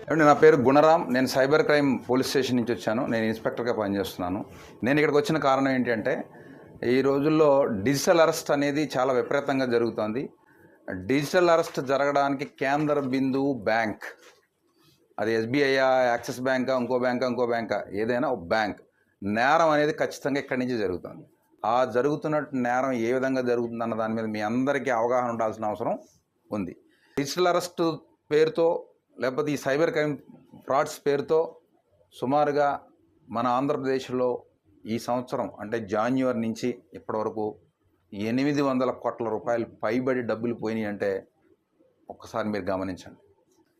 ఏమండి, నా పేరు గుణరాం. నేను సైబర్ క్రైమ్ పోలీస్ స్టేషన్ నుంచి వచ్చాను. నేను ఇన్స్పెక్టర్గా పనిచేస్తున్నాను. నేను ఇక్కడికి వచ్చిన కారణం ఏంటంటే, ఈ రోజుల్లో డిజిటల్ అరెస్ట్ అనేది చాలా విపరీతంగా జరుగుతోంది. డిజిటల్ అరెస్ట్ జరగడానికి కేంద్ర బిందువు బ్యాంక్. అది ఎస్బీఐయా, యాక్సిస్ బ్యాంకా, ఇంకో బ్యాంకా, ఏదైనా ఒక బ్యాంక్. నేరం అనేది ఖచ్చితంగా ఇక్కడి నుంచి జరుగుతుంది. ఆ జరుగుతున్న నేరం ఏ విధంగా జరుగుతుందన్న దాని మీద మీ అందరికీ అవగాహన ఉండాల్సిన అవసరం ఉంది. డిజిటల్ అరెస్ట్ పేరుతో లేకపోతే ఈ సైబర్ క్రైమ్ ఫ్రాడ్స్ పేరుతో సుమారుగా మన ఆంధ్రప్రదేశ్లో ఈ సంవత్సరం అంటే జాన్యువరి నుంచి ఇప్పటివరకు 800 కోట్ల రూపాయలు పైబడి డబ్బులు పోయినాయి అంటే ఒక్కసారి మీరు గమనించండి.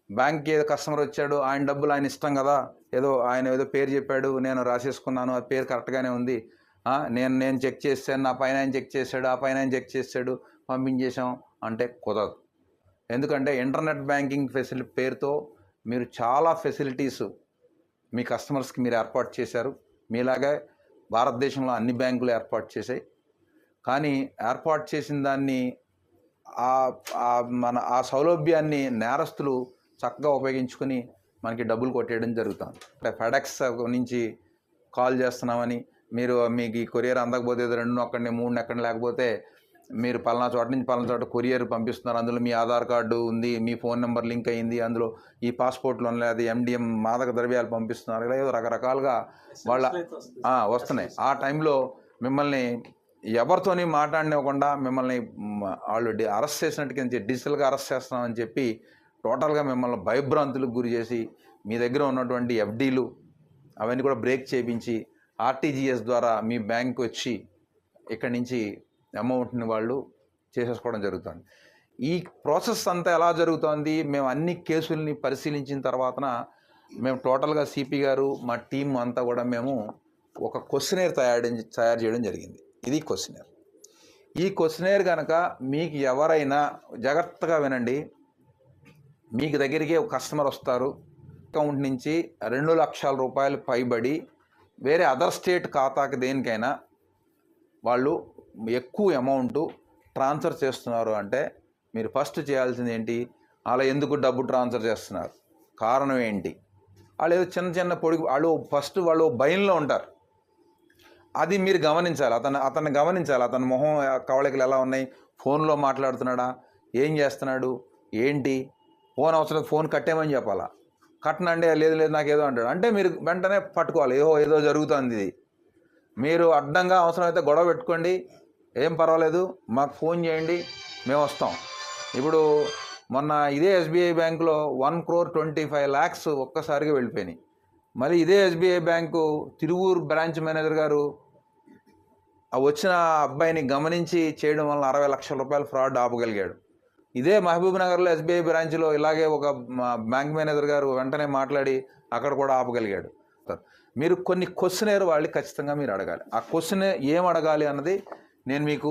బ్యాంక్కి ఏదో కస్టమర్ వచ్చాడు, ఆయన డబ్బులు ఆయన ఇష్టం కదా, ఆయన ఏదో పేరు చెప్పాడు, నేను రాసేసుకున్నాను, ఆ పేరు కరెక్ట్గానే ఉంది, నేను చెక్ చేశాను, నా పైన ఆయన చెక్ చేశాడు, ఆ పైన ఆయన చెక్ చేశాడు, పంపించేశాం అంటే కుదరదు. ఎందుకంటే ఇంటర్నెట్ బ్యాంకింగ్ ఫెసిలిటీ పేరుతో మీరు చాలా ఫెసిలిటీస్ మీ కస్టమర్స్కి మీరు ఏర్పాటు చేశారు. మీలాగే భారతదేశంలో అన్ని బ్యాంకులు ఏర్పాటు చేశాయి. కానీ ఏర్పాటు చేసిన దాన్ని ఆ సౌలభ్యాన్ని నేరస్తులు చక్కగా ఉపయోగించుకొని మనకి డబ్బులు కొట్టేయడం జరుగుతుంది. అంటే ఫెడెక్స్ నుంచి కాల్ చేస్తున్నామని, మీకు ఈ కొరియర్ అందకపోతే 2 నొక్కండి, 3 నొక్కండి, లేకపోతే మీరు పలానా చోట నుంచి పలానా చోట కొరియర్ పంపిస్తున్నారు, అందులో మీ ఆధార్ కార్డు ఉంది, మీ ఫోన్ నెంబర్ లింక్ అయ్యింది, అందులో ఈ పాస్పోర్ట్లో లేదు MDM మాదక ద్రవ్యాలు పంపిస్తున్నారు, ఇలా ఏదో రకరకాలుగా వస్తున్నాయి. ఆ టైంలో మిమ్మల్ని ఎవరితోని మాట్లాడనివ్వకుండా మిమ్మల్ని వాళ్ళు అరెస్ట్ చేసినట్టుగా డిజిటల్గా అరెస్ట్ చేస్తున్నామని చెప్పి టోటల్గా మిమ్మల్ని భయభ్రాంతులకు గురి చేసి మీ దగ్గర ఉన్నటువంటి FDలు అవన్నీ కూడా బ్రేక్ చేయించి RTGS ద్వారా మీ బ్యాంకు వచ్చి ఇక్కడి నుంచి అమౌంట్ని వాళ్ళు చేసేసుకోవడం జరుగుతుంది. ఈ ప్రాసెస్ అంతా ఎలా జరుగుతోంది? మేము అన్ని కేసుల్ని పరిశీలించిన తర్వాతన మేము టోటల్గా CP గారు మా టీం అంతా కూడా మేము ఒక క్వశ్చనేర్ తయారు చేయడం జరిగింది. ఇది క్వశ్చనేర్. ఈ క్వశ్చనేర్ కనుక మీకు ఎవరైనా జాగ్రత్తగా వినండి, మీకు దగ్గరికి ఒక కస్టమర్ వస్తారు, అకౌంట్ నుంచి 2 లక్షల రూపాయలు పైబడి వేరే అదర్ స్టేట్ ఖాతాకి దేనికైనా వాళ్ళు ఎక్కువ అమౌంట్ ట్రాన్స్ఫర్ చేస్తున్నారు అంటే మీరు ఫస్ట్ చేయాల్సింది ఏంటి? అలా ఎందుకు డబ్బు ట్రాన్స్ఫర్ చేస్తున్నారు, కారణం ఏంటి? వాళ్ళు ఏదో చిన్న పొడి వాళ్ళు భయంలో ఉంటారు. అది మీరు గమనించాలి. అతన్ని గమనించాలి. అతని మొహం కవళికలు ఎలా ఉన్నాయి, ఫోన్లో మాట్లాడుతున్నాడా, ఏం చేస్తున్నాడు, ఏంటి, ఫోన్ అవసరం, ఫోన్ కట్టేమని చెప్పాలా, కట్టనండి, లేదు నాకు ఏదో అంటాడు అంటే మీరు వెంటనే పట్టుకోవాలి, ఏదో జరుగుతుంది. ఇది మీరు అడ్డంగా అవసరమైతే గొడవ పెట్టుకోండి, ఏం పర్వాలేదు, మాకు ఫోన్ చేయండి, మేము వస్తాం. ఇప్పుడు మొన్న ఇదే SBI బ్యాంకులో 1,25 lakhs ఒక్కసారిగా వెళ్ళిపోయినాయి. మళ్ళీ ఇదే SBI bank Tiruvuru branch manager గారు వచ్చిన అబ్బాయిని గమనించి చేయడం వల్ల 60 లక్షల రూపాయలు ఫ్రాడ్ ఆపగలిగాడు. ఇదే మహబూబ్ నగర్లో SBI బ్రాంచ్లో ఇలాగే ఒక బ్యాంక్ మేనేజర్ గారు వెంటనే మాట్లాడి అక్కడ కూడా ఆపగలిగాడు. మీరు కొన్ని క్వశ్చనేర్ వాళ్ళు ఖచ్చితంగా మీరు అడగాలి. ఆ క్వశ్చన్ ఏం అడగాలి అన్నది నేను మీకు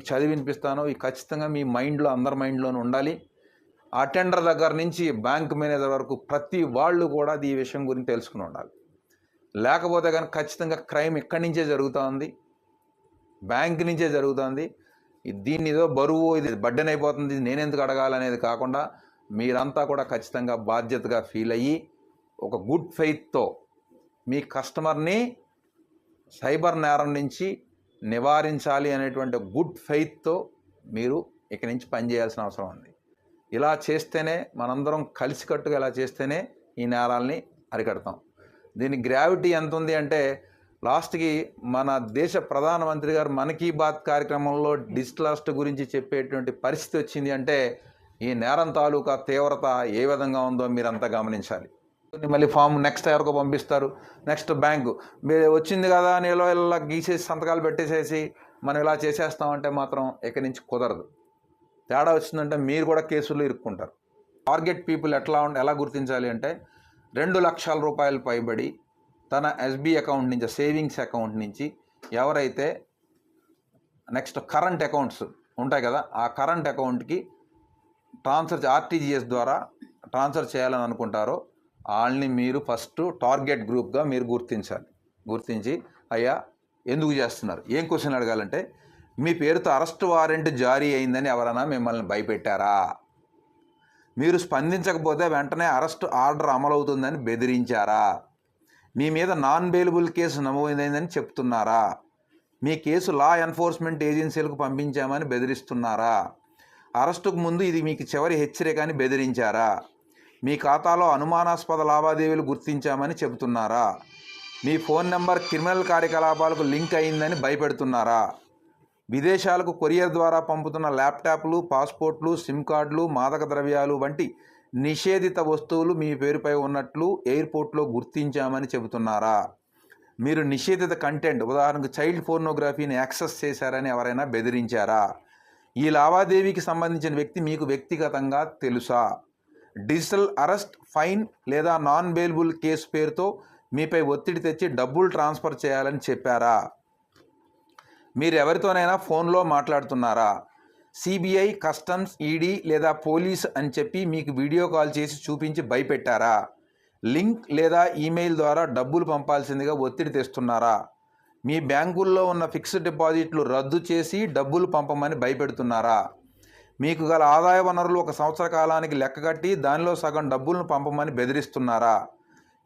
చదివి వినిపిస్తాను. ఈ ఖచ్చితంగా మీ మైండ్లో, అందరి మైండ్లోనూ ఉండాలి. అటెండర్ దగ్గర నుంచి బ్యాంక్ మేనేజర్ వరకు ప్రతి వాళ్ళు కూడా ఈ విషయం గురించి తెలుసుకుని ఉండాలి. లేకపోతే కనుక ఖచ్చితంగా క్రైమ్ ఇక్కడి నుంచే జరుగుతుంది, బ్యాంక్ నుంచే జరుగుతుంది. దీన్ని ఏదో బరువు, ఇది బర్డెన్ అయిపోతుంది, నేనెందుకు అడగాలనేది కాకుండా మీరంతా కూడా ఖచ్చితంగా బాధ్యతగా ఫీల్ అయ్యి ఒక గుడ్ ఫెయిత్తో మీ కస్టమర్ని సైబర్ నేరం నుంచి నివారించాలి అనేటువంటి గుడ్ ఫెయిత్తో మీరు ఇక్కడి నుంచి పనిచేయాల్సిన అవసరం ఉంది. ఇలా చేస్తేనే, మనందరం కలిసికట్టుగా ఇలా చేస్తేనే ఈ నేరాల్ని అరికడతాం. దీని గ్రావిటీ ఎంత ఉంది అంటే లాస్ట్కి మన దేశ ప్రధానమంత్రి గారు మన్ కీ బాత్ కార్యక్రమంలో డిజిటల్ అరెస్ట్ గురించి చెప్పేటువంటి పరిస్థితి వచ్చింది అంటే ఈ నేరం తాలూకా తీవ్రత ఏ విధంగా ఉందో మీరంతా గమనించాలి. మళ్ళీ ఫామ్ నెక్స్ట్ ఎవరికో పంపిస్తారు, నెక్స్ట్ బ్యాంకు మీరు వచ్చింది కదా అని ఇలా గీసేసి సంతకాలు పెట్టేసేసి మనం ఇలా చేసేస్తామంటే మాత్రం ఇక్కడి నుంచి కుదరదు. తేడా వచ్చిందంటే మీరు కూడా కేసుల్లో ఇరుక్కుంటారు. టార్గెట్ పీపుల్ ఎలా గుర్తించాలి అంటే 2 లక్షల రూపాయలు పైబడి తన SBI అకౌంట్ నుంచి, సేవింగ్స్ అకౌంట్ నుంచి ఎవరైతే నెక్స్ట్ కరెంట్ అకౌంట్స్ ఉంటాయి కదా, ఆ కరెంట్ అకౌంట్కి RTGS ద్వారా ట్రాన్స్ఫర్ చేయాలని అనుకుంటారో వాళ్ళని మీరు ఫస్ట్ టార్గెట్ గ్రూప్గా మీరు గుర్తించి అయ్యా ఎందుకు చేస్తున్నారు, ఏం క్వశ్చన్ అడగాలంటే మీ పేరుతో అరెస్ట్ వారెంట్ జారీ అయిందని ఎవరైనా మిమ్మల్ని భయపెట్టారా, మీరు స్పందించకపోతే వెంటనే అరెస్ట్ ఆర్డర్ అమలవుతుందని బెదిరించారా? మీ మీద నాన్ బెయిలబుల్ కేసు నమోదైందని చెప్తున్నారా? మీ కేసు లా ఎన్ఫోర్స్మెంట్ ఏజెన్సీలకు పంపించామని బెదిరిస్తున్నారా? అరెస్టుకు ముందు ఇది మీకు చివరి హెచ్చరిక అని బెదిరించారా? మీ ఖాతాలో అనుమానాస్పద లావాదేవీలు గుర్తించామని చెబుతున్నారా? మీ ఫోన్ నెంబర్ క్రిమినల్ కార్యకలాపాలకు లింక్ అయిందని భయపెడుతున్నారా? విదేశాలకు కొరియర్ ద్వారా పంపుతున్న ల్యాప్టాప్లు, పాస్పోర్ట్లు, సిమ్ కార్డులు, మాదక ద్రవ్యాలు వంటి నిషేధిత వస్తువులు మీ పేరుపై ఉన్నట్లు ఎయిర్పోర్ట్లో గుర్తించామని చెబుతున్నారా? మీరు నిషేధిత కంటెంట్, ఉదాహరణకు చైల్డ్ పోర్నోగ్రఫీని యాక్సెస్ చేశారని ఎవరైనా బెదిరించారా? ఈ లావాదేవీకి సంబంధించిన వ్యక్తి మీకు వ్యక్తిగతంగా తెలుసా? డిజిటల్ అరెస్ట్, ఫైన్ లేదా నాన్ బెయిలబుల్ కేసు పేరుతో మీపై ఒత్తిడి తెచ్చి డబ్బులు ట్రాన్స్ఫర్ చేయాలని చెప్పారా? మీరు ఎవరితోనైనా ఫోన్లో మాట్లాడుతున్నారా? సిబిఐ, కస్టమ్స్, ఈడీ లేదా పోలీస్ అని చెప్పి మీకు వీడియో కాల్ చేసి చూపించి భయపెట్టారా? లింక్ లేదా ఈమెయిల్ ద్వారా డబ్బులు పంపాల్సిందిగా ఒత్తిడి తెస్తున్నారా? మీ బ్యాంకుల్లో ఉన్న ఫిక్స్డ్ డిపాజిట్లు రద్దు చేసి డబ్బులు పంపమని భయపెడుతున్నారా? మీకు గల ఆదాయ వనరులు 1 సంవత్సర కాలానికి లెక్కగట్టి దానిలో సగం డబ్బులను పంపమని బెదిరిస్తున్నారా?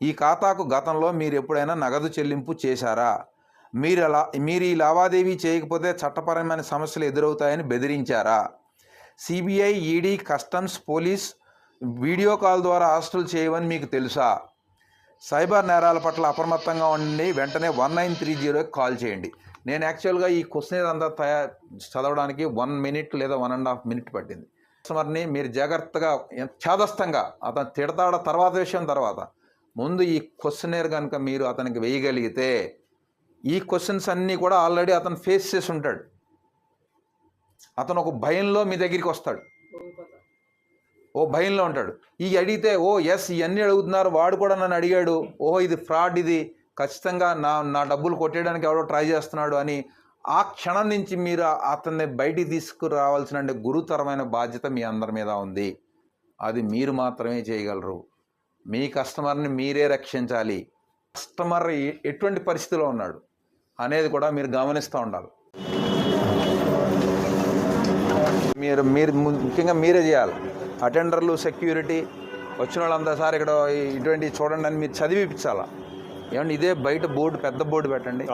ఈ ఖాతాకు గతంలో మీరు ఎప్పుడైనా నగదు చెల్లింపు చేశారా? మీరు ఈ లావాదేవీ చేయకపోతే చట్టపరమైన సమస్యలు ఎదురవుతాయని బెదిరించారా? CBI, ED, customs, police video call ద్వారా అరెస్టులు చేయవని మీకు తెలుసా? సైబర్ నేరాల పట్ల అప్రమత్తంగా ఉండి వెంటనే 1930కి కాల్ చేయండి. నేను యాక్చువల్గా ఈ క్వశ్చన్ అంతా చదవడానికి 1 మినిట్ లేదా 1.5 మినిట్ పట్టింది. కస్టమర్ని మీరు జాగ్రత్తగా ఛాదస్తంగా అతను తిడతాడ తర్వాత విషయం తర్వాత, ముందు ఈ క్వశ్చనేర్ కనుక మీరు అతనికి వేయగలిగితే ఈ క్వశ్చన్స్ అన్నీ కూడా ఆల్రెడీ అతను ఫేస్ చేసి ఉంటాడు. అతను ఒక భయంలో మీ దగ్గరికి వస్తాడు, ఓ భయంలో ఉంటాడు. ఈ అడిగితే ఎస్ ఇవన్నీ అడుగుతున్నారు, వాడు కూడా నన్ను అడిగాడు, ఇది ఫ్రాడ్, ఇది ఖచ్చితంగా నా డబ్బులు కొట్టేయడానికి ఎవడో ట్రై చేస్తున్నాడు అని ఆ క్షణం నుంచి మీరు అతన్ని బయటికి తీసుకురావాల్సిన గురుతరమైన బాధ్యత మీ అందరి మీద ఉంది. అది మీరు మాత్రమే చేయగలరు. మీ కస్టమర్ని మీరే రక్షించాలి. కస్టమర్ ఎటువంటి పరిస్థితిలో ఉన్నాడు అనేది కూడా మీరు గమనిస్తూ ఉండాలి. మీరు ముఖ్యంగా మీరే చేయాలి. అటెండర్లు, సెక్యూరిటీ వచ్చిన వాళ్ళంతా సార్ ఇక్కడ ఇటువంటి చూడండి అని మీరు చదివిపించాలా. ఏమంటే ఇదే బయట బోర్డు, పెద్ద బోర్డు పెట్టండి,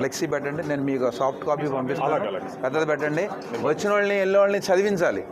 ఫ్లెక్సీ పెట్టండి, నేను మీకు సాఫ్ట్ కాపీ పంపిస్తాను, పెద్దది పెట్టండి. వచ్చిన వాళ్ళని వెళ్ళే వాళ్ళని చదివించాలి.